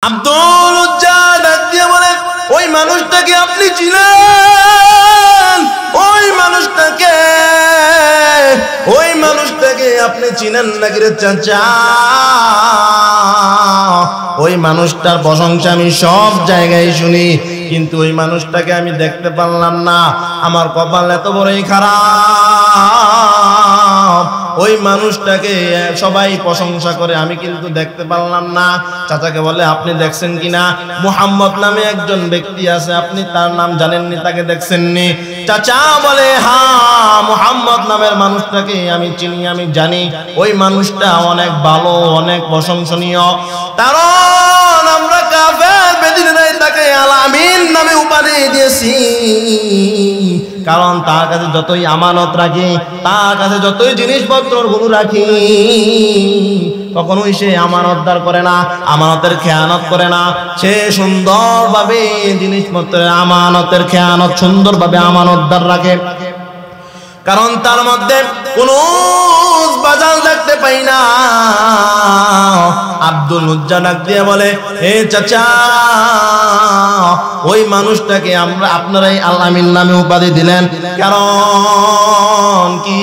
আব্দুল উজ্জা ডাক দিয়ে বলে, ওই মানুষটাকে আপনি চিনেন? ওই মানুষটাকে আপনি চিনেন নাকি রে চাচা? ওই মানুষটার প্রশংসা আমি সব জায়গায় শুনি, কিন্তু ওই মানুষটাকে আমি দেখতে পারলাম না। আমার কপাল এত বড়ই খারাপ, ওই মানুষটাকে সবাই প্রশংসা করে, আমি কিন্তু দেখতে পারলাম না। চাচাকে বলে, আপনি দেখছেন কিনা? মুহাম্মদ নামে একজন ব্যক্তি আছে, আপনি তার নাম জানেননি, তাকে দেখছেননি? চাচা বলে, হ্যাঁ, মুহাম্মদ নামের মানুষটাকে আমি চিনি, আমি জানি। ওই মানুষটা অনেক ভালো, অনেক প্রশংসনীয়। কারণ আমরা কাফের বেদিনরাই তাকে আল আমিন নামে উপাধি দিয়েছি। কারণ তার কাছে যতই আমানত রাখি, তার কাছে যতই জিনিসপত্রগুলো রাখি, কখনোই সে আমানতদার করে না, আমানতের খেয়ানত করে না। সে সুন্দরভাবে জিনিসপত্রের আমানতের খেয়ানত সুন্দরভাবে আমানতদার রাখে। কারণ তার মধ্যে কোনো বাজার দেখতে পাই না। আব্দুল উজ্জা ডাক দিয়ে বলে, হে চাচা, ওই মানুষটাকে আপনারাই আল আমিন নামে উপাধি দিলেন, কারণ কি?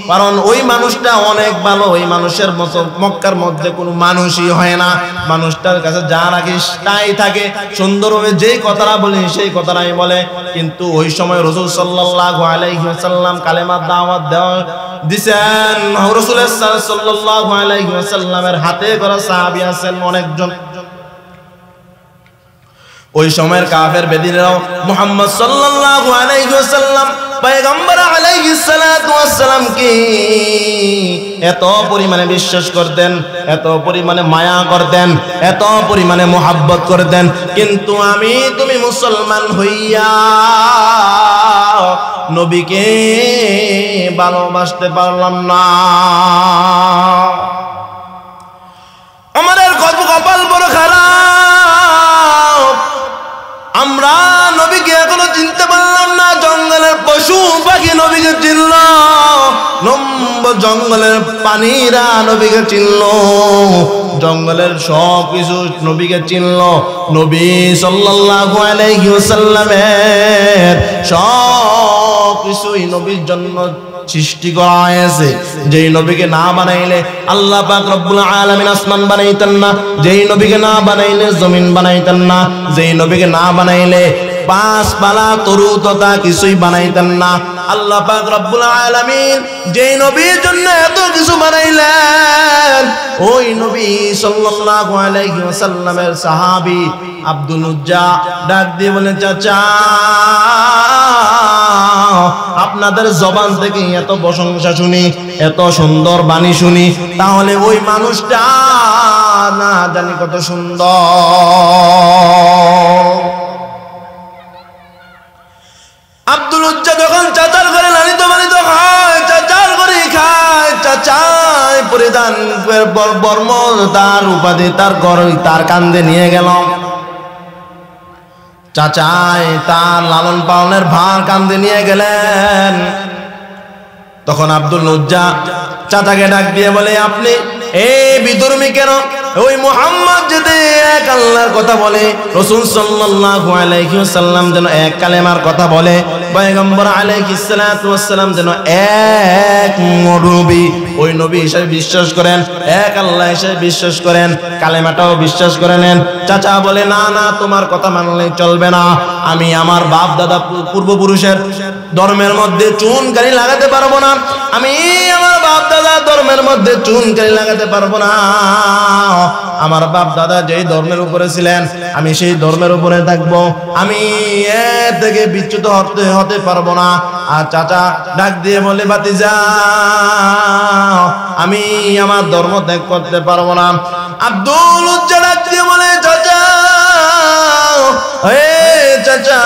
কারণ ওই মানুষটা অনেক ভালো। ওই মানুষের মতো মক্কার মধ্যে কোনো মানুষই হয় না। মানুষটার কাছে যা রাখিস তাই থাকে, সুন্দরভাবে যেই কথাটা বলি সেই কথাটাই বলে। কিন্তু ওই সময় রাসূল সাল্লাল্লাহু আলাইহি ওয়াসাল্লাম কালেমার দাওয়াত দিছেন। রাসূল সাল্লাল্লাহু আলাইহি ওয়াসাল্লামের হাতে করা সাহাবী আছেন অনেকজন। ওই সময়ের কাফের বেদিনেরাও মুহাম্মদ সাল্লাল্লাহু আলাইহি ওয়াসাল্লাম পয়গম্বর আলাইহিস সালাতু ওয়াস সালাম কি এত পরিমাণে বিশ্বাস করতেন, এত পরিমাণে মায়া করতেন, এত পরিমাণে মোহাব্বত করতেন। কিন্তু তুমি মুসলমান হইয়া নবীকে ভালোবাসতে পারলাম না। আমাদের কপাল বড় খারাপ, আমরা নবীকে এখনো চিনতে পারলাম না। জঙ্গলের পশু পাখি নবীকে চিনল, জঙ্গলের পানিরা নবীকে চিনল, জঙ্গলের সব কিছু নবীকে চিনল। নবী সাল্লাল্লাহু আলাইহি ওয়াসাল্লামের সব কিছুই নবীর জন্য সৃষ্টি করা হয়েছে। যেই নবীকে না বানাইলে আল্লাহ পাক রব্বুল আলামিন আসমান বানাইতেন না, যেই নবীকে না বানাইলে জমিন বানাইতেন না, যেই নবীকে না বানাইলে পাঁচপালা তরু তথা কিছুই বানাইতেন না। আল্লাহ পাক রব্বুল আলামিন যেই নবীর জন্য এত কিছু বানাইলেন, ওই নবী সাল্লাল্লাহু আলাইহি ওয়াসাল্লামের সাহাবী আব্দুল উজ্জা ডাক দিয়ে বলেন, চাচা, আপনাদের জবান থেকে এত প্রশংসা শুনি, এত সুন্দর বাণী শুনি, তাহলে ওই মানুষটা না জানি কত সুন্দর। আব্দুল উজ্জা যখন চাচার ঘরে লালিত পালিত খায়, চাচার ঘরে খায়, চাচাই পরিধান বর্ম তার উপাধি তার কান্দে নিয়ে গেল। চাচাই তার লালন পালনের ভার কান্দে নিয়ে গেলেন। তখন আব্দুল উজ্জা চাচাকে ডাক দিয়ে বলে, আপনি এই বিধর্মী কেন? ওই মুহাম্মদ যদি এক আল্লাহর কথা বলে, রাসূল সাল্লাল্লাহু আলাইহি ওয়াসাল্লাম যেন এক কালেমার কথা বলে, পয়গম্বর আলাইহিস সালাতু ওয়াস সালাম যেন এক নবী, ওই নবী হিসেবে বিশ্বাস করেন, এক আল্লাহ হিসেবে বিশ্বাস করেন, কালেমাটাও বিশ্বাস করে নেন। চাচা বলে, না না, তোমার কথা মানলে চলবে না। আমি আমার বাপ দাদা পূর্বপুরুষের ধর্মের মধ্যে চুনকারি লাগাতে পারবো না। আমি আমার বাপ দাদা ধর্মের মধ্যে চুনকারি লাগাতে পারবো না। আমার বাপ দাদা যেই ধর্মের উপরে ছিলেন, আমি সেই ধর্মের উপরে থাকবো। আমি এর থেকে বিচ্যুত হতে পারবো না। আর চাচা ডাক দিয়ে বলে, ভাতিজা, আমি আমার ধর্ম ত্যাগ করতে পারবো না। আব্দুল উজ্জা ডাক দিয়ে বলে, চাচা, চাচা,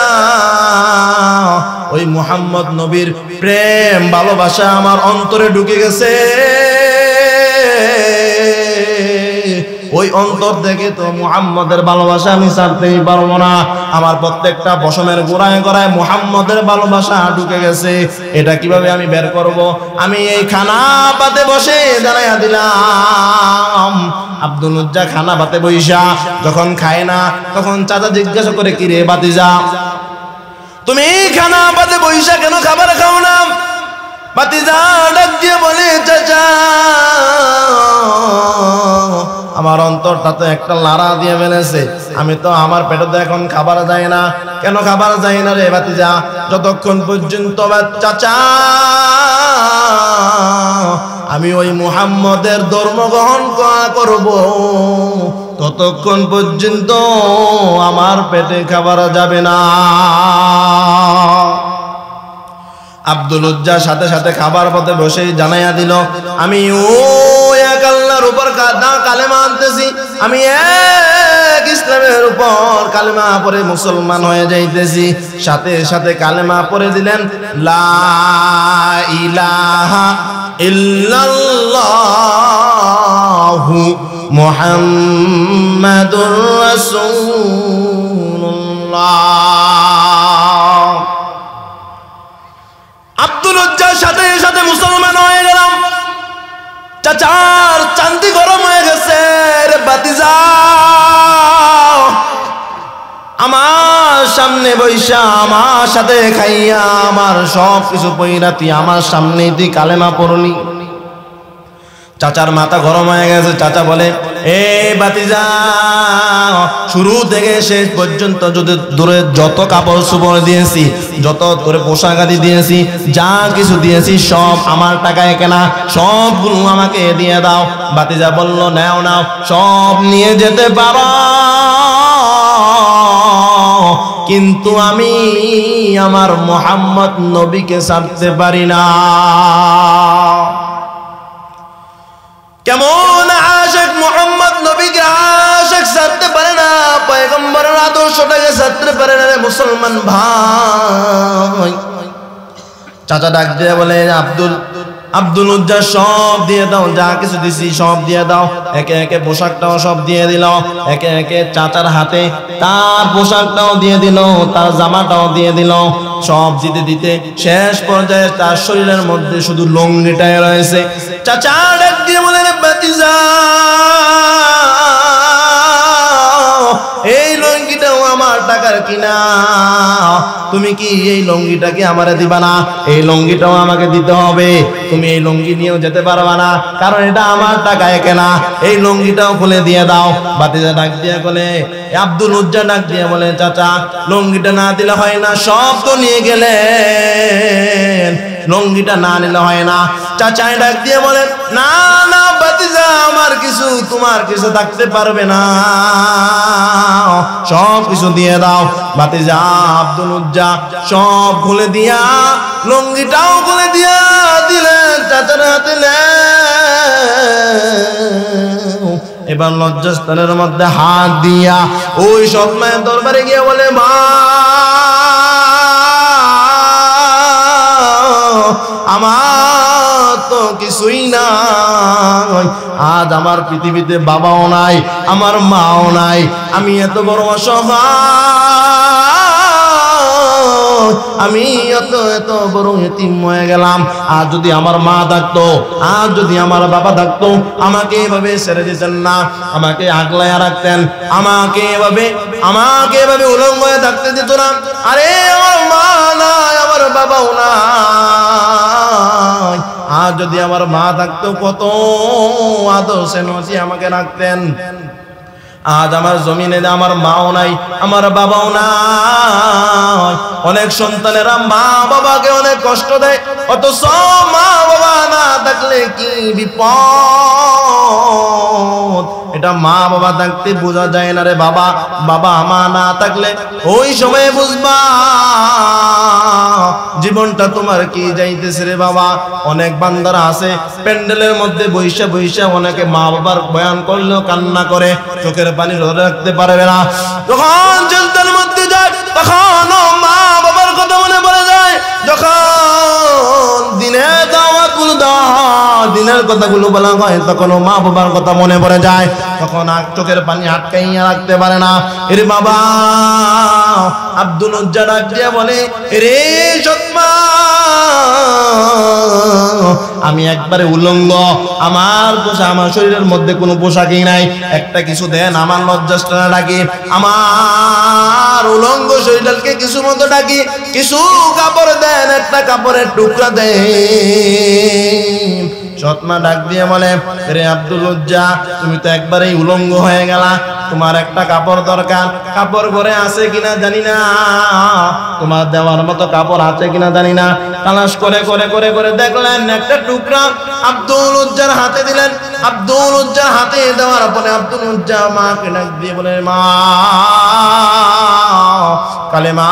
ওই মুহাম্মদ নবীর প্রেম ভালোবাসা আমার অন্তরে ঢুকে গেছে। ওই অন্তর থেকে তো মুহাম্মদের ভালোবাসা আমি ছাড়তেই পারবো না। আমার প্রত্যেকটা পশমের গোড়ায় গোড়ায় মুহাম্মদের ভালোবাসা ঢুকে গেছে। এটা কিভাবে আমি বের করব? আমি এই খানা পাতে বসে জানাইয়া দিলাম। আব্দুল উজ্জা খানা পাতে বইসা যখন খায় না, তখন চাচা জিজ্ঞাসা করে, কি রে বাতিজা, তুমি খানা পাতে বইসা কেন খাবার খাও না? বাতিজা ডাক দিয়ে বলে, চাচা আমার অন্তরটা তো একটা লাড়া দিয়ে ফেলেছে। আমি তো আমার পেটে তো এখন খাবার যায় না। কেন খাবার যায় না রে বাতিজা? যতক্ষণ পর্যন্ত চাচা আমি ওই মুহাম্মদের ধর্ম গ্রহণ করব, ততক্ষণ পর্যন্ত আমার পেটে খাবার যাবে না। আব্দুল উজ্জার সাথে সাথে খাবার পথে বসে জানাইয়া দিল, আমি ওই এক আল্লাহর উপর কালেমা আনতেছি, আমি এক ইসলামের উপর কালেমা পড়ে মুসলমান হয়ে যাইতেছি। সাথে সাথে কালেমা পড়ে দিলেন, লা ইলাহা ইল্লাল্লাহু মুহাম্মাদুর রাসূলুল্লাহ। আব্দুল উজ্জার সাথে সাথে মুসলমান হয়ে গেলাম। চাচার চান্দি গরম হয়ে গেছে, রে বাতিজা আমার সামনে বৈশা আমার সাথে খাইয়া আমার সব কিছু পইরা তুই আমার সামনেই তুই কালেমা পড়লি। চাচার মাথা গরম হয়ে গেছে। চাচা বলে, এ বাতিজা, শুরু থেকে শেষ পর্যন্ত যদি দূরে যত কাপড় চোপড় দিয়েছি, যত করে পোশাক আদি দিয়েছি, যা কিছু দিয়েছি সব আমার টাকায় কেনা, সবগুলো আমাকে দিয়ে দাও। বাতিজা বলল, নাও নাও, সব নিয়ে যেতে পারো, কিন্তু আমি আমার মুহাম্মদ নবীকে ছাড়তে পারি না। কেমন আশিক মুহাম্মদ নবীকে আশিক ছাড়তে পারে না, পয়গম্বরের আদর্শটাকে ছাড়তে পারে না রে মুসলমান ভাই। চাচা ডাক দিয়ে বলে, আব্দুল উজ্জা সব দিয়ে দাও, যা কিছু দিছি সব দিয়ে দাও। একে একে পোশাকটাও সব দিয়ে দিল, একে একে চাচার হাতে তার পোশাকটাও দিয়ে দিল, তার জামাটাও দিয়ে দিল। সব দিতে দিতে শেষ পর্যায়ে তার শরীরের মধ্যে শুধু লুঙ্গিটাই রয়েছে। চাচা ডাক দিয়ে বলে, বাতিজা এই লুঙ্গিটাও আমার টাকার কিনা, তুমি কি এই লুঙ্গিটাকে আমারে দিবা না? এই লুঙ্গিটাও আমাকে দিতে হবে। তুমি এই লুঙ্গি নিয়েও যেতে পারবা না, কারণ এটা আমার টাকায় কেনা। এই লুঙ্গিটাও খুলে দিয়ে দাও। বাতিজা ডাক দিয়ে বলে, আব্দুল উজ্জা ডাক দিয়ে বলে, চাচা লুঙ্গিটা না দিলে হয় না, সব তো নিয়ে গেলেন, লুঙ্গিটা না নিলে হয় না। চাচাই ডাক দিয়ে বলে, না না বাতিজা, আমার কিছু তোমার কিছু থাকতে পারবে না, সব কিছু দিয়ে দাও। বাতিজা আব্দুল উজ্জা সব খুলে দিয়া লুঙ্গিটাও খুলে দিয়া দিলেন চাচার হাতে। এবার লজ্জাস্থানের মধ্যে হাত দিয়া ওই সৎ মায়ের দরবারে গিয়ে বলে, মা আমার তো কিছুই নাই, আজ আমার পৃথিবীতে বাবাও নাই, আমার মাও নাই, আমি এত বড় অসহায়, আমি এত বড় এতিম হয়ে গেলাম। আর যদি আমার মা থাকতো, আর যদি আমার বাবা থাকতো, আমাকে এভাবে ছেড়ে দিতেন না, আমাকে আগলায়া রাখতেন, আমাকে এভাবে উলঙ্গ হয়ে থাকতে দিত না। আরে আমার মা নাই, আমার বাবাও নাই, আর যদি আমার মা থাকতো কত আদর স্নেহ আমাকে রাখতেন। আজ আমার জমিনে আমার মাও নাই, আমার বাবাও নাই। অনেক সন্তানেরা মা বাবাকে অনেক কষ্ট দেয়, অথচ মা বাবা না থাকলে কি বিপদ, এটা মা বাবা থাকতে বোঝা যায় না রে বাবা। বাবা মা না থাকলে ওই সময় বুঝবা জীবনটা তোমার কি যাইতেছে রে বাবা। অনেক বান্দারা আছে প্যান্ডেলের মধ্যে বৈশা বৈশা অনেকে মা বাবার বয়ান করলেও কান্না করে, চোখের পানি ধরে রাখতে পারবে না। যখন জলতার মধ্যে যায় তখন মা বাবার কথা মনে পড়ে যায়। যখন দিনে দাওয়াত গুলো দেওয়া হয় দিনের কথাগুলো বলা হয় তখন মা বাবার কথা মনে পড়ে যায়, তখন চোখের পানি আটকাইয়া রাখতে পারে না। এরে বাবা, আব্দুল উজ্জা ডাক দিয়ে বলে, রে সৎমা, আমি একবারে উলঙ্গ, আমার শরীরের মধ্যে কোনো পোশাকই নাই, একটা কিছু দেন, আমার লজ্জাস্থানে ডাকি, আমার উলঙ্গ শরীরকে কিছু মতো ডাকি, কিছু কাপড় দেন, একটা কাপড়ের টুকরা দেন। সৎমা ডাক দিয়ে বলে, রে আব্দুল উজ্জা, তুমি তো একবারেই উলঙ্গ হয়ে গেলা, তোমার একটা কাপড় দরকার, কাপড় ঘরে আছে কিনা জানি না, তোমার দেওয়ার মতো কাপড় আছে কিনা জানি না। তালাশ করে করে করে করে দেখলেন একটা টুকরা আব্দুল উজ্জার হাতে দিলেন। আব্দুল উজ্জার হাতে দেওয়ার পরে আব্দুল উজ্জা মাকে ডাক দিয়ে বলে, মা, কালেমা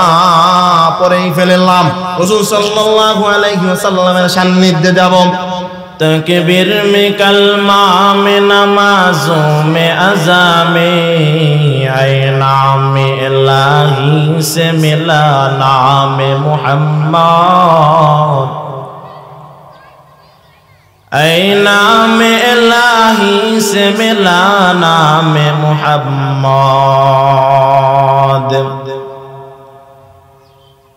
পরেই ফেললাম, রাসূল সাল্লাল্লাহু আলাইহি ওয়াসাল্লামের সান্নিধ্যে যাব। तकबीर में कलमा में नमाजों में अज़ा में आए नाम इलाही से मिला नाम मुहम्मद, आए नाम इलाही से मिला नाम मुहम्मद।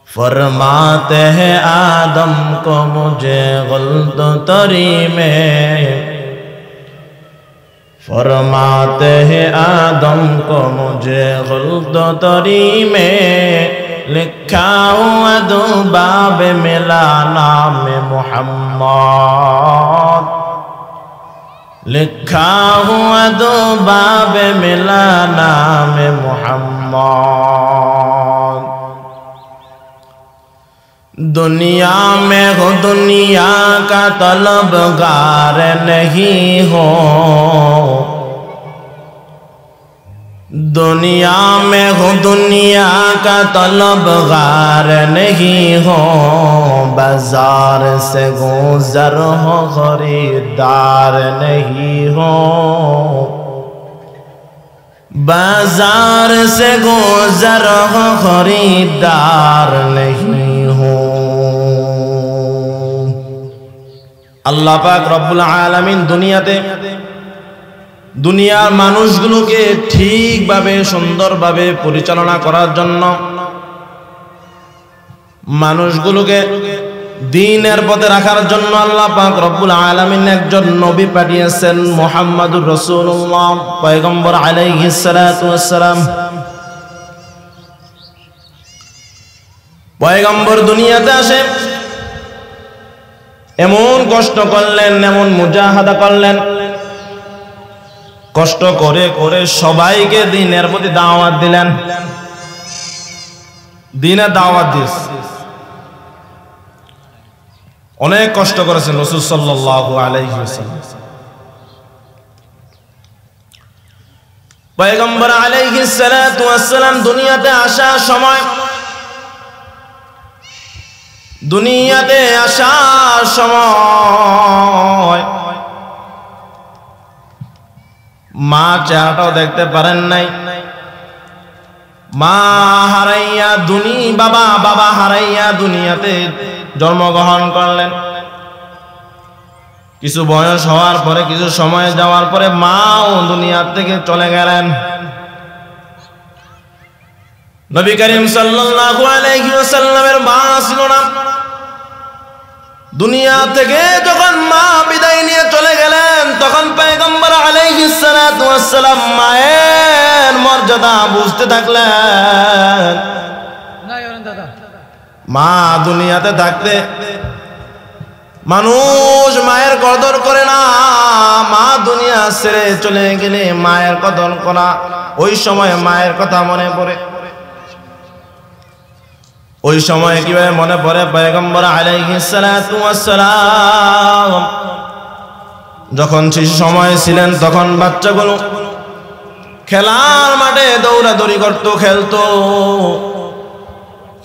फरमाते हैं आदम को मुझे गुल्द तरी में, फरमाते हैं आदम को मुझे गुल्द तरी में, लिखा हुआ दो बाब मिला नाम मुहम्मद, लिखा हुआ दो बाब मिला नाम मुहम्मद। दुनिया में हो दुनिया का तलबगार नहीं हो, दुनिया में हो दुनिया का तलबगार नहीं हो, बाजार से गुजर हो खरीदार नहीं हो, बाजार से गुजर हो खरीदार नहीं हो। আল্লাহ পাক রব্বুল আলামিন দুনিয়াতে দুনিয়ার মানুষগুলোকে ঠিকভাবে সুন্দরভাবে পরিচালনা করার জন্য, মানুষগুলোকে দ্বীনের পথে রাখার জন্য আল্লাহ পাক রব্বুল আলামিন একজন নবী পাঠিয়েছেন, মুহাম্মাদুর রাসূলুল্লাহ পয়গম্বর আলাইহিস সালাতু ওয়াস সালাম। পয়গম্বর দুনিয়াতে আসে, এমন কষ্ট করলেন, এমন মুজাহাদা করলেন, কষ্ট করে করে সবাইকে দ্বীনের প্রতি দাওয়াত দিলেন, দ্বীনের দাওয়াত দিয়েছেন। অনেক কষ্ট করেছেন রাসূল সাল্লাল্লাহু আলাইহি ওয়াসাল্লাম। পয়গম্বর আলাইহিস সালাতু ওয়াস সালাম দুনিয়াতে আসার সময়, দুনিয়াতে আসার সময় মা চেহারাটাও দেখতে পারেন নাই। মা হারাইয়া বাবা হারাইয়া দুনিয়াতে জন্মগ্রহণ করলেন। কিছু বয়স হওয়ার পরে, কিছু সময় যাওয়ার পরে মাও দুনিয়া থেকে চলে গেলেন। নবী করিম সাল্লাল্লাহু আলাইহি ওয়াসাল্লামের মা ছিল না। দুনিয়া থেকে যখন মা বিদায় নিয়ে চলে গেলেন, তখন পয়গম্বর আলাইহিস সালাতু ওয়াস সালাম মায়ের মর্যাদা বুঝতে থাকলেন। মা দুনিয়াতে থাকতে মানুষ মায়ের কদর করে না, মা দুনিয়া ছেড়ে চলে গেলে মায়ের কদর করা, ওই সময় মায়ের কথা মনে পড়ে। ওই সময় কিভাবে মনে পড়ে? পয়গম্বর আলাইহিস সালাতু ওয়াস সালাম যখন শিশু সময় ছিলেন, তখন বাচ্চাগুলো খেলার মাঠে দৌড়াদৌড়ি করত, খেলতো।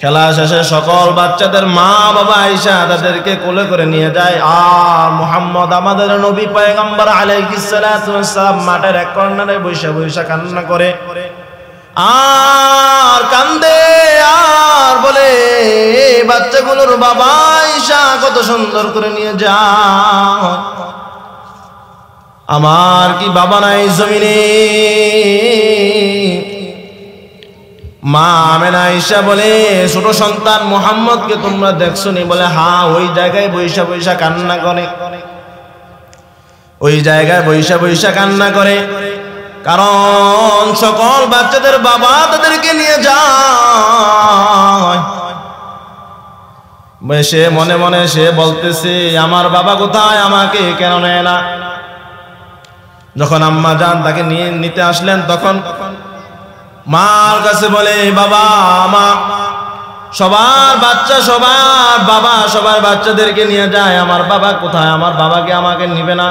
খেলা শেষে সকল বাচ্চাদের মা বাবা আয়েশা তাদেরকে কোলে করে নিয়ে যায়। আর মুহাম্মদ আমাদের নবী পয়গম্বর আলাইহিস সালাতু ওয়াস সালাম মাঠের এক কর্নারে বসে বসে কান্না করে, আর কান্দে, আর বলে, বাচ্চাগুলোর বাবা আয়েশা কত সুন্দর করে নিয়ে যায়। আমার কি বাবা নাই জমিনে? মা আমেনা আয়েশা বলে, ছোট সন্তান মুহাম্মদকে তোমরা দেখছো নি? বলে হ্যাঁ, ওই জায়গায় বৈশা বৈশা কান্না করে, ওই জায়গায় বৈশা বৈশা কান্না করে। কারণ সকল বাচ্চাদের বাবা তাদেরকে নিয়ে যায়। সে মনে মনে সে বলতেছে, আমার বাবা কোথায়, আমাকে কেন নেয় না? যখন আম্মা জান তাকে নিতে আসলেন, তখন মার কাছে বলে, বাবা মা সবার বাচ্চা, সবার বাবা সবার বাচ্চাদেরকে নিয়ে যায়, আমার বাবা কোথায়? আমার বাবাকে আমাকে নিবে না?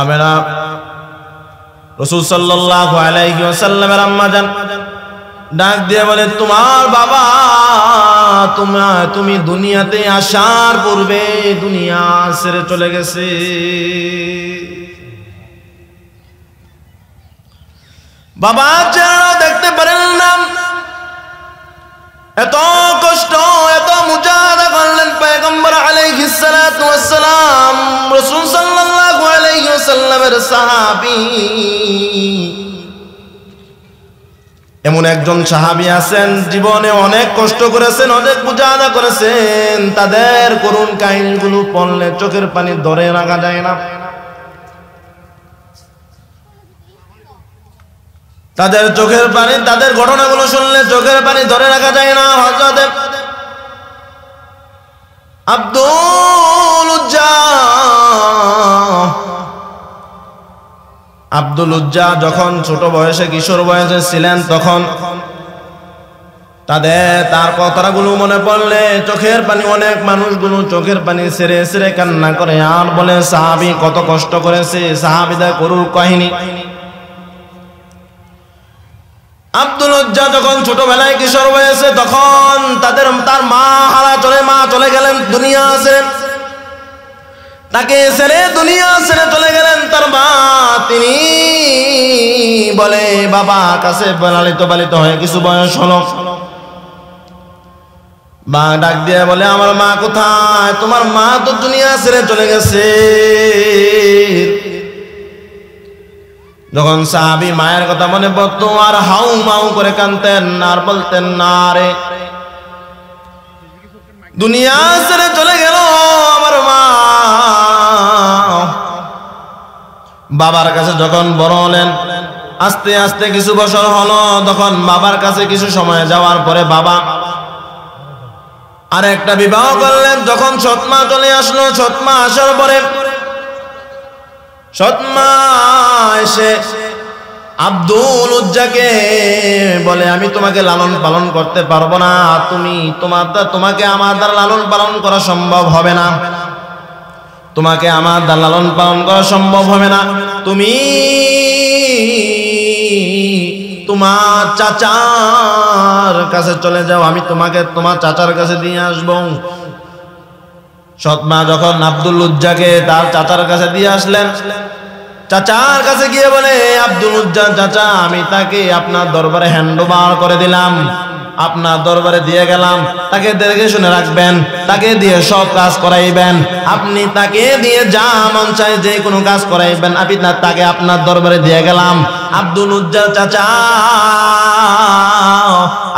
আমেনা রাসূল সাল্লাল্লাহু আলাইহি ওয়াসাল্লামের আম্মা জান ডাক দিয়ে বলে, তোমার বাবা তুমি দুনিয়াতে আসার পূর্বে দুনিয়া ছেড়ে চলে গেছে। বাবা চেহারা দেখতে পারেন না, এত কষ্ট এত মুজাহাদা করলেন পয়গম্বর আলাইহিস সালাতু ওয়াস সালাম, রাসূল সাল্লাল্লাহু আলাইহি ওয়াসাল্লামের সাহাবী। এমন একজন সাহাবী আছেন, জীবনে অনেক কষ্ট করেছেন, অনেক মুজাহাদা করেছেন, তাদের করুণ কাহিনীগুলো পড়লে চোখের পানি ধরে রাখা যায় না। তাদের চোখের পানি, তাদের ঘটনাগুলো শুনলে চোখের পানি ধরে রাখা যায় না। হযরত আব্দুল উজ্জা যখন ছোট বয়সে, কিশোর বয়সে ছিলেন, তখন তার কথাগুলো মনে পড়লে চোখের পানি, অনেক মানুষগুলো চোখের পানি ছেড়ে ছেড়ে কান্না করে আর বলে, সাহাবী কত কষ্ট করেছে, সাহাবীদের করুণ কাহিনী। আব্দুল উজ্জা যখন ছোটবেলায় কিশোর বয়সে, তখন তার মা চলে গেলেন দুনিয়া ছেড়ে, তাকে ছেড়ে দুনিয়া ছেড়ে চলে গেলেন তার মা। তিনি বলে, বাবা কাছে লালিত পালিত হয়ে কিছু বয়স হলো, মা ডাক দিয়ে বলে, আমার মা কোথায়? তোমার মা তো দুনিয়া ছেড়ে চলে গেছে। যখন সাহাবী মায়ের কথা মনে পড়তো আর হাউ মাউ করে কাঁদতেন আর বলতেন, না রে, দুনিয়া ছেড়ে চলে গেল আমার মা। বাবার কাছে যখন বড় হলেন, আস্তে আস্তে কিছু বছর হলো, তখন বাবার কাছে কিছু সময় যাওয়ার পরে বাবা আর একটা বিবাহ করলেন। যখন সৎমা চলে আসলো, সৎমা আসার পরে সৎমা এসে আব্দুল উজ্জাকে বলে, আমি তোমাকে লালন পালন করতে পারবো না, তোমাকে আমার দ্বারা লালন পালন করা সম্ভব হবে না, তোমাকে আমার দ্বারা লালন পালন করা সম্ভব হবে না, তুমি তোমার চাচার কাছে চলে যাও, আমি তোমাকে তোমার চাচার কাছে দিয়ে আসবো। সৎমা যখন আব্দুল উজ্জাকে তার চাচার কাছে দিয়ে আসলেন, চাচার কাছে গিয়ে বলে, আব্দুল উজ্জা চাচা, আমি তাকে আপনার দরবারে হ্যান্ডওভার করে দিলাম, আপনার দরবারে দিয়ে গেলাম, তাকে দেখে শুনে রাখবেন, তাকে দিয়ে সব কাজ করাইবেন, আপনি তাকে দিয়ে যা মন চায় যে কোনো কাজ করাইবেন, আপনি তাকে আপনার দরবারে দিয়ে গেলাম। আব্দুল উজ্জার চাচা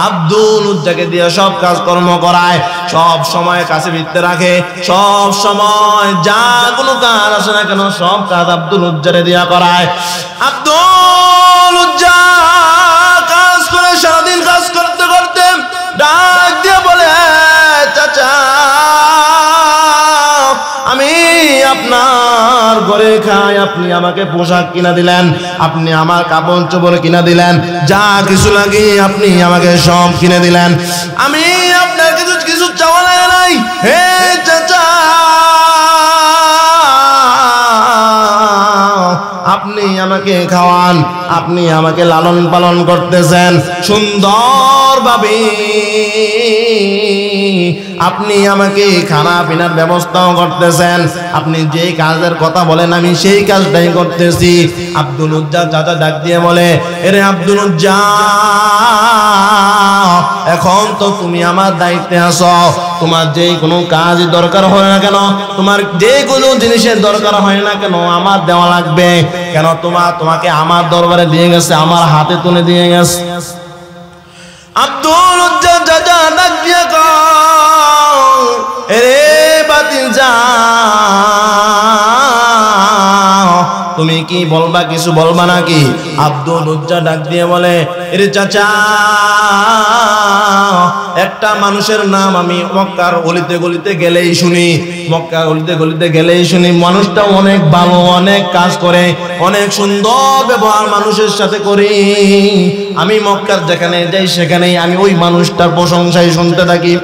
আব্দুল উজ্জাকে দিয়ে সব কাজ কর্ম করায়, সব সময় কাছে ভিত্তে রাখে, সব সময় যা কোনো কাজ আসে না কেন সব কাজ আব্দুল উজ্জারে দিয়া করায়। আব্দুল উজ্জা কাজ করে সারাদিন কাজ করতে করতে ডাক দিয়ে বলে, চাচা আমি আপনার ঘরে খাই, আপনি আমাকে পোশাক কিনা দিলেন, আপনি আমার কাপড় চোপড় কিনা দিলেন, যা কিছু লাগে আপনি আমাকে সব কিনে দিলেন, আমি আপনার কিছু চাওয়া লাগে নাই। হে চাচা, আপনি আমাকে খাওয়ান, আপনি আমাকে লালন পালন করতেছেন সুন্দরভাবে, আপনি আমাকে খানা পিনার ব্যবস্থাও করতেছেন, আপনি যে কাজের কথা বলেন আমি সেই কাজটাই করতেছি। আব্দুল উজ্জা চাচা ডাক দিয়ে বলে, এরে আব্দুল উজ্জা, এখন তো তুমি আমার দায়িত্বে আছো, তোমার যে কোনো কাজই দরকার হয় না কেন, তোমার যে কোনো জিনিসের দরকার হয় না কেন আমার দেওয়া লাগবে। কেন তোমাকে আমার দরবারে দিয়ে গেছে, আমার হাতে তুলে দিয়ে গেছে। আব্দুল উজ্জা চাচা ডাক দিয়ে কও, এরে ভাতিজা তুমি কি বলবা, কিছু বলবা নাকি? আব্দুল উজ্জা ডাক দিয়ে বলে, এরে চাচা একটা মানুষের নাম আমি মক্কার অলিতে গলিতে গেলেই শুনি, মক্কার অলিতে গলিতে গেলেই শুনি মানুষটা অনেক ভালো, অনেক কাজ করে, অনেক সুন্দর ব্যবহার মানুষের সাথে করি। আমি মক্কার যেখানে যাই সেখানেই আমি ওই মানুষটার প্রশংসাই শুনতে থাকি।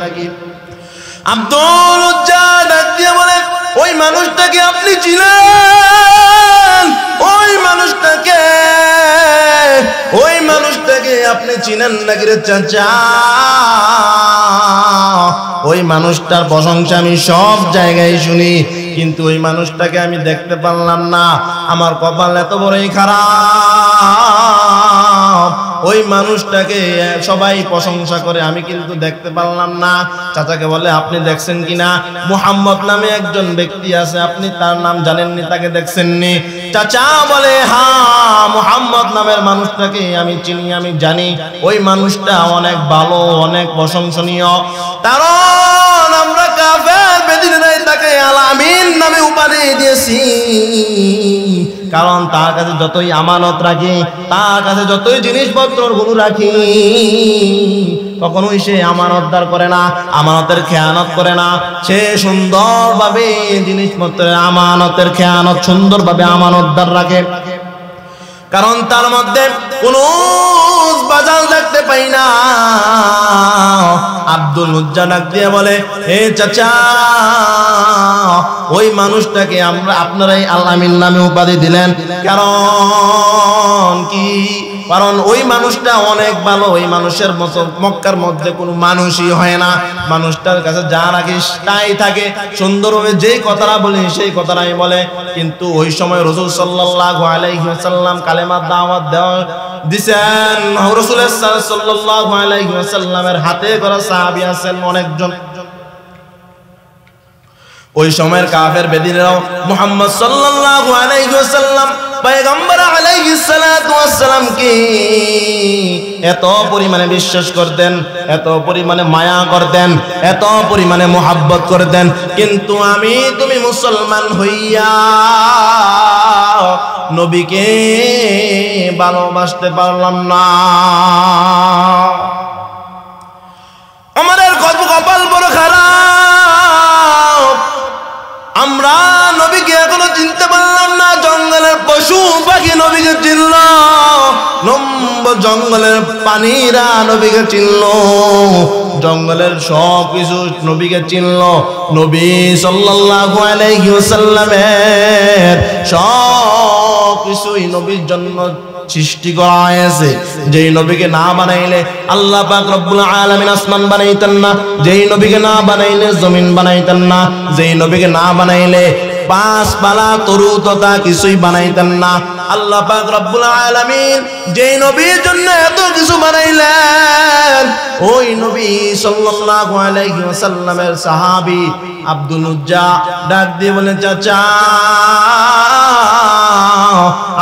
আব্দুল উজ্জা ডাক দিয়ে বলে, ওই মানুষটাকে আপনি চিনেন? ওই মানুষটাকে আপনি চিনেন নাকি রে চাচা? ওই মানুষটার প্রশংসা আমি সব জায়গায় শুনি, কিন্তু ওই মানুষটাকে আমি দেখতে পারলাম না। আমার কপাল এত বড়ই খারাপ, ওই মানুষটাকে সবাই প্রশংসা করে, আমি কিন্তু দেখতে পারলাম না। চাচাকে বলে, আপনি দেখছেন কিনা? মুহাম্মদ নামে একজন ব্যক্তি আছে, আপনি তার নাম জানেননি, তাকে দেখছেননি? চাচা বলে, হ্যাঁ মুহাম্মদ নামের মানুষটাকে আমি চিনি, আমি জানি। ওই মানুষটা অনেক ভালো, অনেক প্রশংসনীয়। কারণ আমরা কাফের বেদিনরাই তাকে আল আমিন নামে উপাধি দিয়েছি। কারণ তার কাছে যতই আমানত রাখি, তার কাছে যতই জিনিসপত্রগুলো রাখি, কখনোই সে আমানতদার করে না, আমানতের খেয়ানত করে না। সে সুন্দরভাবে জিনিসপত্রের আমানতের খেয়ানত সুন্দরভাবে আমানতদার রাখে। কারণ তার মধ্যে কোনো বাজার দেখতে পাই না। আব্দুল উজ্জা ডাক দিয়ে বলে, হে চাচা ওই মানুষটাকে আপনারাই আল আমিন নামে উপাধি দিলেন কারণ কি? কারণ ওই মানুষটা অনেক ভালো, ওই মানুষের মতো মক্কার মধ্যে কোনো মানুষই হয় না। মানুষটার কাছে যা রাখিস তাই থাকে, সুন্দরভাবে যেই কথাটা বলি সেই কথাটাই বলে। কিন্তু ওই সময় রাসূল সাল্লাল্লাহু আলাইহি ওয়াসাল্লাম কালেমার দাওয়াত দিছেন। রাসূল সাল্লাল্লাহু আলাইহি ওয়াসাল্লামের হাতে করা সাহাবী আছেন অনেকজন। ওই সময়ের কাফের বেদিনেরাও মুহাম্মদ সাল্লাল্লাহু আলাইহি ওয়াসাল্লাম পয়গম্বর আলাইহিস সালাতু ওয়াস সালাম কি এত পরিমাণে বিশ্বাস করতেন, এত পরিমাণে মায়া করতেন, এত পরিমাণে মোহাব্বত করতেন। কিন্তু আমি তুমি মুসলমান হইয়া নবীকে ভালোবাসতে পারলাম না। আমাদের কপাল বড় খারাপ, আমরা নবীকে এখনো চিনতে পারলাম না। জঙ্গলের পশু পাখি নবীকে চিনল, জঙ্গলের প্রাণীরা নবীকে চিনল, জঙ্গলের সব কিছু নবীকে চিনল। নবী সাল্লাল্লাহু আলাইহি ওয়াসাল্লামের সব কিছুই নবীর জন্য সৃষ্টি করা হয়েছে। যেই নবীকে না বানাইলে আল্লাহ পাক রব্বুল আলামিন আসমান বানাইতেন না, যেই নবীকে না বানাইলে জমিন বানাইতেন না, যেই নবীকে না বানাইলে পাঁচপালা তরু তথা কিছুই বানাইতেন না। আল্লাহ পাক রব্বুল আলামিন যেই নবীর জন্য এত কিছু বানাইলেন, ওই নবী সাল্লাল্লাহু আলাইহি ওয়াসাল্লামের সাহাবী আব্দুল উজ্জা ডাক দিয়ে বলেন, চাচা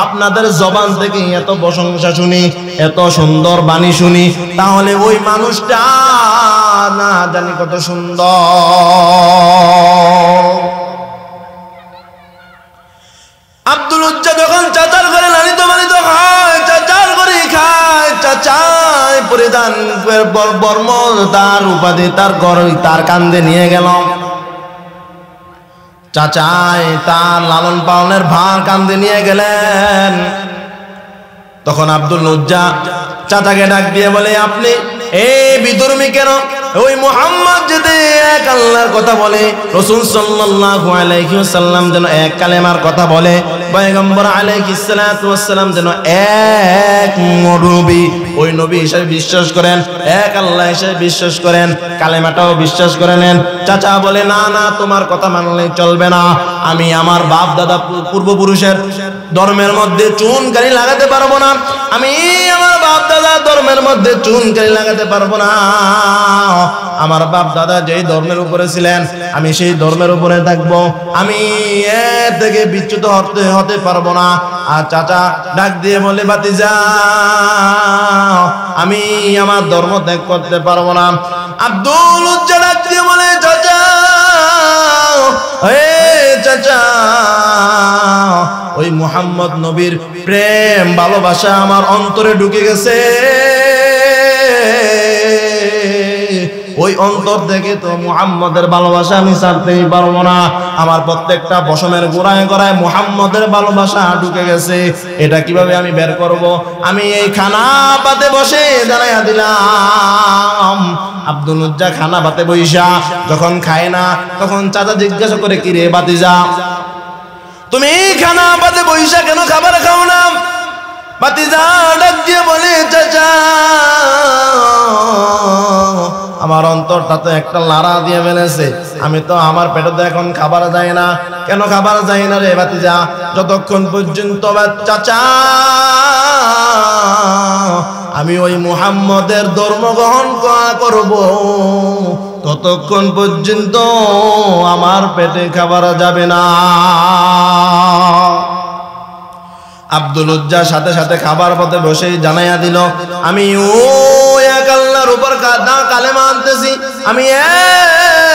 আপনাদের জবান থেকে এত প্রশংসা শুনি, এত সুন্দর বাণী শুনি, তাহলে ওই মানুষটা না জানি কত সুন্দর। আব্দুল উজ্জা যখন চাচার ঘরে লালিত পালিত খায়, চাচার ঘরে খায়, চাচাই পরিধান বর্ম তার উপাধি তার ঘরে তার কান্দে নিয়ে গেল। চাচাই তার লালন পালনের ভার কান্দে নিয়ে গেলেন। তখন আব্দুল উজ্জা চাচাকে ডাক দিয়ে বলে, আপনি এই বিধর্মী কেন? ওই মুহাম্মদ যদি এক আল্লাহর কথা বলে, রাসূল সাল্লাল্লাহু আলাইহি ওয়াসাল্লাম যেন এক কালেমার কথা বলে, পয়গম্বর আলাইহিস সালাতু ওয়াস সালাম যেন এক নবী, ওই নবী হিসেবে বিশ্বাস করেন, এক আল্লাহ হিসেবে বিশ্বাস করেন, কালেমাটাও বিশ্বাস করে নেন। চাচা বলে, না না, তোমার কথা মানলে চলবে না। আমি আমার বাপ দাদা পূর্বপুরুষের ধর্মের মধ্যে চুনকারি লাগাতে পারবো না। আমি আমার বাপ দাদা ধর্মের ধর্মের মধ্যে চুনকালি লাগাতে পারবো না। আমার বাপ দাদা যেই ধর্মের উপরে ছিলেন আমি সেই ধর্মের উপরে থাকবো, আমি এর থেকে বিচ্যুত হতে পারবো না। আর চাচা ডাক দিয়ে বলে ভাতিজা আমি আমার ধর্ম ত্যাগ করতে পারবো না। আব্দুল উজ্জা ডাক দিয়ে বলে চাচা চাচা ওই মুহাম্মদ নবীর প্রেম ভালোবাসা আমার অন্তরে ঢুকে গেছে, ওই অন্তর থেকে তো মুহাম্মদের ভালোবাসা আমি ছাড়তেই পারবো না। আমার প্রত্যেকটা পশমের গোড়ায় গোড়ায় মুহাম্মদের ভালোবাসা ঢুকে গেছে, এটা কিভাবে আমি বের করব? আমি এই খানা পাতে বসে জানাইয়া দিলাম। আব্দুল উজ্জা খানা পাতে বইসা যখন খায় না তখন চাচা জিজ্ঞাসা করে, কি রে ভাতিজা তুমি খানা পাতে বইসা কেন খাবার খাও না? ভাতিজা ডাক দিয়ে বলে চাচা আমার অন্তরটা তো একটা লাড়া দিয়ে ফেলেছে, আমি তো আমার পেটে তো এখন খাবার যায় না। কেন খাবার যায় না রে ভাতিজা? যতক্ষণ পর্যন্ত চাচা আমি ওই মুহাম্মদের ধর্ম গ্রহণ করব ততক্ষণ পর্যন্ত আমার পেটে খাবার যাবে না। আব্দুল উজ্জার সাথে সাথে খাবার পথে বসে জানাইয়া দিল, আমি এক আল্লাহর উপর কালেমা আনতেছি, আমি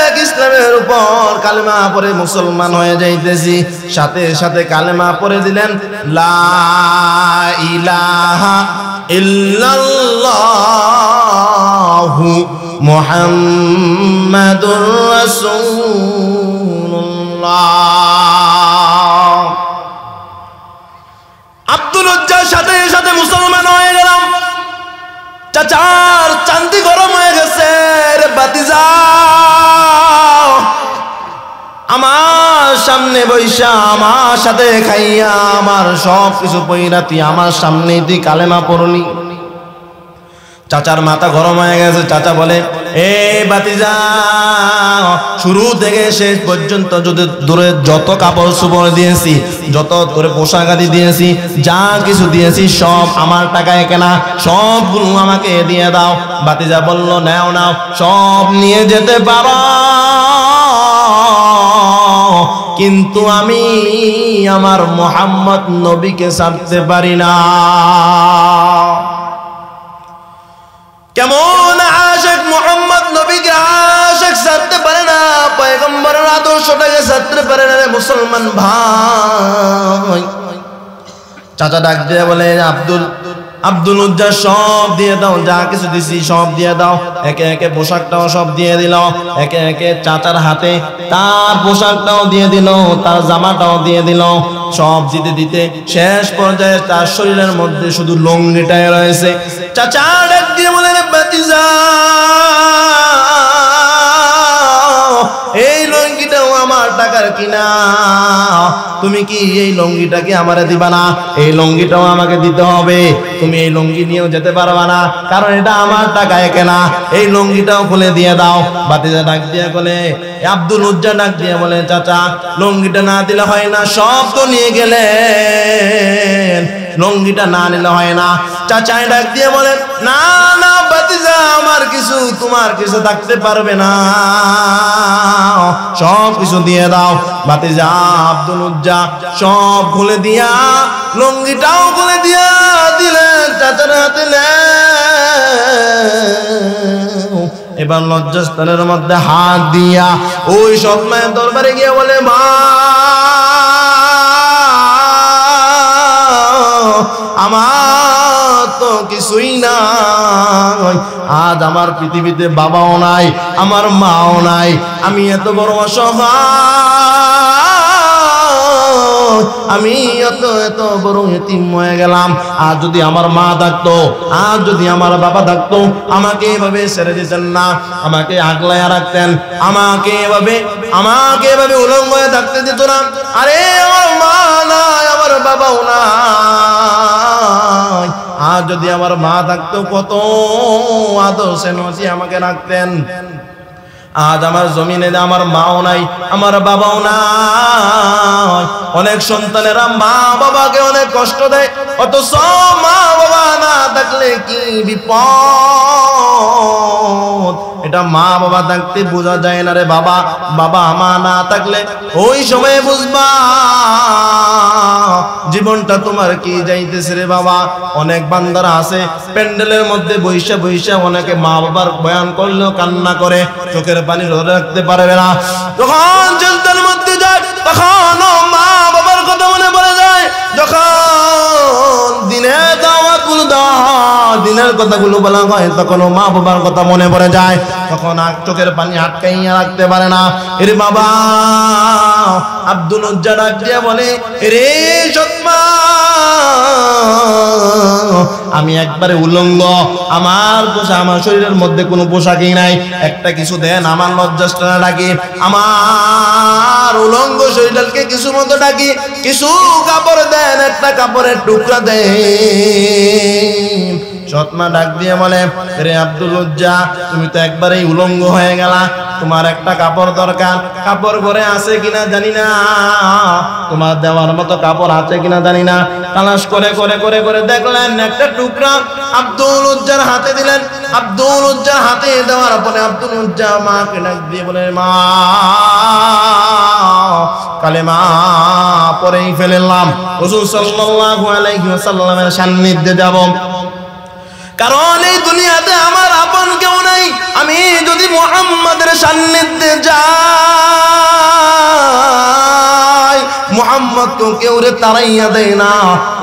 এক ইসলামের উপর কালেমা পড়ে মুসলমান হয়ে যাইতেছি। সাথে সাথে কালেমা পড়ে দিলেন, লা ইলাহা ইল্লাল্লাহু মুহাম্মাদুর রাসূলুল্লাহ। আব্দুল উজ্জার সাথে সাথে মুসলমান হয়ে গেলাম। চাচার চান্দি গরম হয়ে গেছে, রে ভাতিজা আমার সামনে বৈশা আমার সাথে খাইয়া আমার সব কিছু পইরা তুই আমার সামনেই তুই কালেমা পড়লি। চাচার মাথা গরম হয়ে গেছে। চাচা বলে, এ ভাতিজা শুরু থেকে শেষ পর্যন্ত দূরে যত কাপড় চোপড় দিয়েছি, যত তোরে পোশাক আদি দিয়েছি, যা কিছু দিয়েছি সব আমার টাকায় কেনা, সবগুলো আমাকে দিয়ে দাও। ভাতিজা বলল, নাও নাও সব নিয়ে যেতে পারো, কিন্তু আমি আমার মুহাম্মদ নবীকে ছাড়তে পারি না। কেমন আশিক মুহাম্মদ নবীকে আশিক ছাড়তে পারে না, পয়গম্বরের আদর্শটাকে ছাড়তে পারে না রে মুসলমান ভাই। চাচা ডাক দিয়ে বলে, আব্দুল উজ্জা সব দিয়ে দাও, যা কিছু দিছি সব দিয়ে দাও। একে একে পোশাকটাও সব দিয়ে দিল, একে একে চাচার হাতে তার পোশাকটাও দিয়ে দিল, তার জামাটাও দিয়ে দিল। সব দিতে দিতে শেষ পর্যায়ে তার শরীরের মধ্যে শুধু লুঙ্গিটাই রয়েছে। চাচা ডাক দিয়ে বলে, ভাতিজা এই লুঙ্গিটাও আমার টাকার কিনা, তুমি কি এই লুঙ্গিটাকে আমারে দিবা না? এই লুঙ্গিটাও আমাকে দিতে হবে, তুমি এই লুঙ্গি নিয়েও যেতে পারবা না, কারণ এটা আমার টাকায় কেনা। এই লুঙ্গিটাও খুলে দিয়ে দাও। ভাতিজা ডাক দিয়ে বলে, আব্দুল উজ্জা ডাক দিয়ে বলে, চাচা লুঙ্গিটা না দিলে হয় না, সব তো নিয়ে গেলেন, লুঙ্গিটা না নিলে হয় না। চাচা ডাক দিয়ে বলে, না না ভাতিজা আমার কিছু তোমার কিছু থাকতে পারবে না, সব কিছু দিয়ে দাও। ভাতিজা আব্দুল উজ্জা সব খুলে দিয়া লুঙ্গিটাও খুলে দিয়া দিলেন চাচার হাতে। এবার লজ্জাস্থানের মধ্যে হাত দিয়া ওই সৎ মায়ের দরবারে গিয়ে বলে, মা আমার তো কিছুই নাই, আজ আমার পৃথিবীতে বাবাও নাই, আমার মাও নাই, আমি এত বড় অসহায়, আমি এত বড় এতিম হয়ে গেলাম। আর যদি আমার মা থাকতো, আর যদি আমার বাবা থাকতো, আমাকে এভাবে ছেড়ে দিতেন না, আমাকে আগলায় রাখতেন, আমাকে এভাবে উলঙ্গ হয়ে থাকতে দিত না। আরে আমার মা নাই, আমার বাবাও নাই, আর যদি আমার মা থাকতো কত আদর স্নেহ আমাকে রাখতেন। আজ আমার জমিনে আমার মাও নাই, আমার বাবাও নাই। অনেক সন্তানেরা মা বাবাকে অনেক কষ্ট দেয়, অথচ মা বাবা না থাকলে করে কি বিপদ। এটা মা বাবা থাকতে বোঝা যায় না রে বাবা। বাবা মা না থাকলে ওই সময় বুঝবা জীবনটা তোমার কি যাইতেছে রে বাবা। অনেক বান্দারা আছে প্যান্ডেলের মধ্যে বৈশা বৈশা অনেকে মা বাবার বয়ান করলেও কান্না করে, চোখের পানি ধরে রাখতে পারবে না। যখন জেলটার মধ্যে যায় তখন মা বাবার কথা মনে পড়ে যায়। যখন দিনের দাওয়াতগুলো দেওয়া হয়, দিনের কথাগুলো বলা হয়, তখন মা বাবার কথা মনে পড়ে যায়। তখন চোখের পানি আটকাইয়া রাখতে পারে না। এর বাবা আব্দুল উজ্জা ডাক দিয়া বলে, রে সৎমা, আমি একবারে উলঙ্গ, আমার পোশাক, আমার শরীরের মধ্যে কোনো পোশাকই নাই, একটা কিছু দেন, আমার লজ্জাস্থান ডাকি, আমার উলঙ্গ শরীরকে কিছু মতো ডাকি, কিছু কাপড় দেন, একটা কাপড়ের টুকরা দেন। সৎমা ডাক দিয়ে বলে, রে আব্দুল উজ্জা, তুমি তো একবারেই উলঙ্গ হয়ে গেলা, তোমার একটা কাপড় দরকার। কাপড় ঘরে আছে কিনা জানি না, তোমার দেওয়ার মতো কাপড় আছে কিনা জানি না। তালাশ করে করে করে করে দেখলেন একটা টুকরা আব্দুল উজ্জার হাতে দিলেন। আব্দুল উজ্জার হাতে দেওয়ার পরে আব্দুল উজ্জা মাকে ডাক দিয়ে বলে, মা, কালেমা পরেই ফেললাম, রাসূল সাল্লাল্লাহু আলাইহি ওয়াসাল্লামের সান্নিধ্যে যাব। কারণ এই দুনিয়াতে আমার আপন কেউ নাই। আমি যদি মুহাম্মাদের সান্নিধ্যে যাই, মুহাম্মদ তো কেউ রে তাড়াইয়া দেয় না।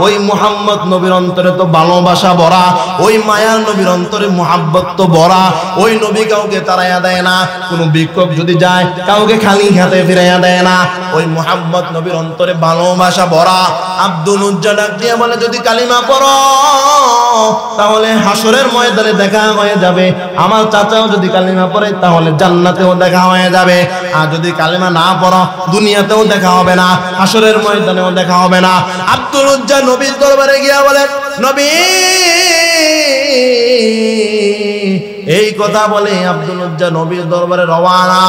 ওই মুহাম্মদ নবীর অন্তরে তো ভালোবাসা ভরা, ওই মায়ার নবীর অন্তরে মুহাব্বত তো ভরা। ওই নবী কাউকে তাড়াইয়া দেয় না। কোনো বিক্ষোভ যদি যায় কাউকে খালি হাতে ফিরাইয়া দেয় না। ওই মুহাম্মদ নবীর অন্তরে ভালোবাসা ভরা। আব্দুল উজ্জা ডাক দিয়ে বলে, যদি কালিমা পড়ো তাহলে হাসরের ময়দানে দেখা হয়ে যাবে। আমার চাচাও যদি কালিমা পড়ে তাহলে জান্নাতেও দেখা হয়ে যাবে। আর যদি কালিমা না পড়ো দুনিয়াতেও দেখা হবে না, হাসরের ময়দানেও দেখা হবে না। আব্দুল উজ্জা নবীর দরবারে গিয়া বলে, নবী, এই কথা বলে আব্দুল উজ্জা নবীর দরবারে রওয়ানা।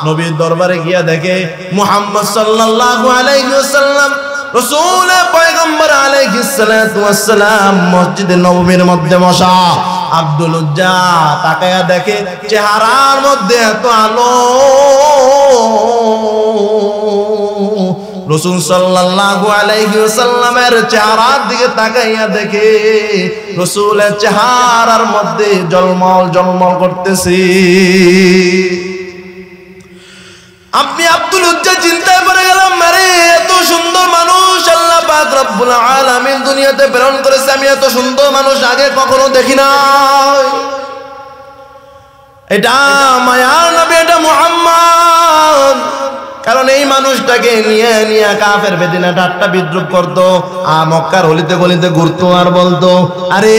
নবীর দরবারে গিয়া দেখে মুহাম্মদ সাল্লাল্লাহু আলাইহি ওয়াসাল্লাম, রাসূল পয়গম্বর আলাইহিস সালাতু ওয়াস সালাম মসজিদে নববীর মধ্যে বসা। আব্দুল উজ্জা তাকায়া দেখে চেহারার মধ্যে এত আলো। রাসূল সাল্লাল্লাহু আলাইহি ওয়াসাল্লামের চেহারার দিকে তাকাইয়া দেখে রাসূলের চেহারার মধ্যে জলমল জলমল করতেছে। আপনি আব্দুল উজ্জা চিন্তায় পড়ে গেলাম, আরে এত সুন্দর মানুষ আল্লাহ পাক রব্বুল আলামিন দুনিয়াতে প্রেরণ করেছে, আমি এত সুন্দর মানুষ আগে কখনো দেখি নাই। এটা মায়ার নবী, এটা মুহাম্মদ। কারণ এই মানুষটাকে নিয়ে নিয়ে কাফের বেদিনা ঠাট্টা বিদ্রুপ করতো, মক্কার অলিতে গলিতে ঘুরতো আর বলতো, আরে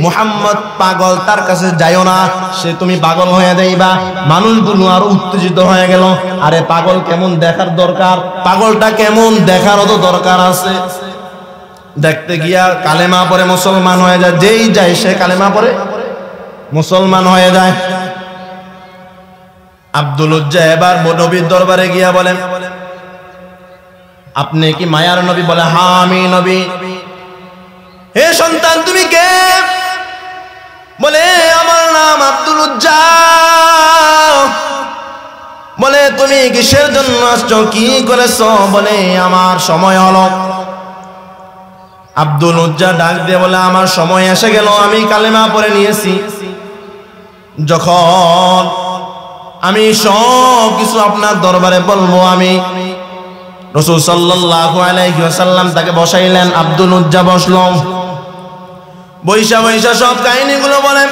মুহাম্মদ পাগল, তার কাছে যাইও না, সে তুমি পাগল হয়ে যাইবা। মানুষগুলো আরো উত্তেজিত হয়ে গেল, আরে পাগল কেমন দেখার দরকার, পাগলটা কেমন দেখারও তো দরকার আছে। দেখতে গিয়া কালেমা পরে মুসলমান হয়ে যায়, যেই যায় সে কালেমা পরে মুসলমান হয়ে যায়। আব্দুল উজ্জা এবার নবীর দরবারে গিয়া বলেন, আপনি কি মায়ার নবী? বলে, হ্যাঁ আমি নবী। হে সন্তান, তুমি কে? বলে, আমার নাম আব্দুল উজ্জা। বলে, তুমি কিসের জন্য আসছো, কি করেছো? বলে, আমার সময় হলো। আব্দুল উজ্জা ডাক দিয়ে বলে, আমার সময় এসে গেল, আমি কালেমা পড়ে নিয়েছি। যখন আমি সব কিছু আপনার দরবারে বলবো, আমি রাসূল সাল্লাল্লাহু আলাইহি ওয়াসাল্লাম তাকে বসাইলেন। আব্দুল উজ্জা বসলো, বৈশা বৈশা সব কাহিনীগুলো বলেন।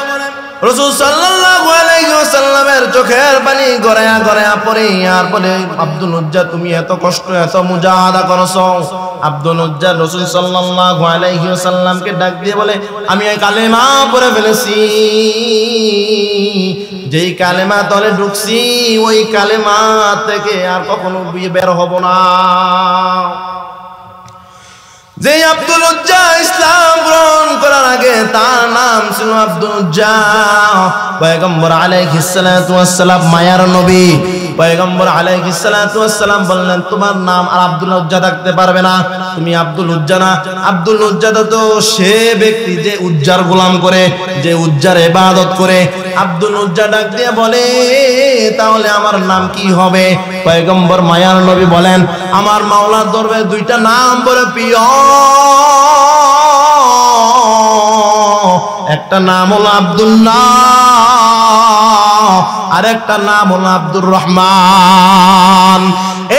রাসূল সাল্লাল্লাহু আলাইহি ওয়াসাল্লামের চোখের পানি গড়ায়া গড়ায়া পড়ে। আর বলে, আব্দুল উজ্জা তুমি এত কষ্ট, এত মুজাহাদা করছো। আব্দুল উজ্জা রাসূল সাল্লাল্লাহু আলাইহি ওয়াসাল্লামকে ডাক দিয়ে বলে, আমি এই কালেমা পড়ে ফেলেছি। যেই কালেমা তলে ঢুকছি ওই কালেমা থেকে আর কখনো বের হব না। যে আব্দুল উজ্জা ইসলাম গ্রহণ করার আগে তার নাম ছিল আব্দুল উজ্জা। পয়গম্বর আলাইহিস সালাতু ওয়াস সালাম মায়ার নবী, পয়গম্বর আলাইহিস সালাতু ওয়াস সালাম বললেন তোমার নাম আর আব্দুল উজ্জা থাকতে পারবে না, তুমি আব্দুল উজ্জা না। আব্দুল উজ্জা তো সে ব্যক্তি যে উজ্জার গোলাম করে, যে উজ্জার ইবাদত করে। আব্দুল উজ্জা ডাক দিয়ে বলে তাহলে আমার নাম কি হবে? পয়গম্বর মায়ার নবী বলেন আমার মাওলার দরবারে দুইটা নাম বড় প্রিয়, একটা নাম হলো আব্দুল্লাহ আর একটা নাম হলো আব্দুর রহমান।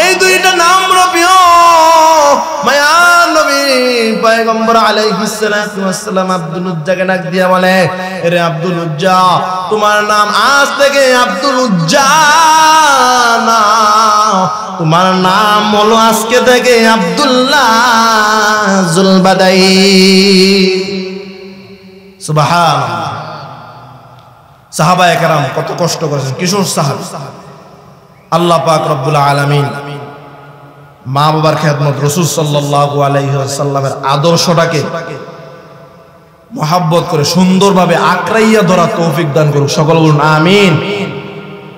এই দুইটা নাম প্রিয় মায়ার নবী পয়গম্বর আলাইহিস সালাতু ওয়াস সালাম আব্দুল উজ্জাকে ডাক দিয়ে বলে রে আব্দুল উজ্জা তোমার নাম আজ থেকে আব্দুল উজ্জা না, তোমার নাম হলো আজকে থেকে আব্দুল্লাহ জুলবাদাই। সুবহানাল্লাহ। সাহাবায়ে কেরাম কত কষ্ট করেছেন, কিশোর সাহাবী। আল্লাহ পাক রব্বুল আলামিন মা বাবার খেদমত, রাসূল সাল্লাল্লাহু আলাইহি ওয়াসাল্লামের আদর্শটাকে মহব্বত করে সুন্দরভাবে আঁকড়াইয়া ধরা তৌফিক দান করুক। সকল বলুন আমিন।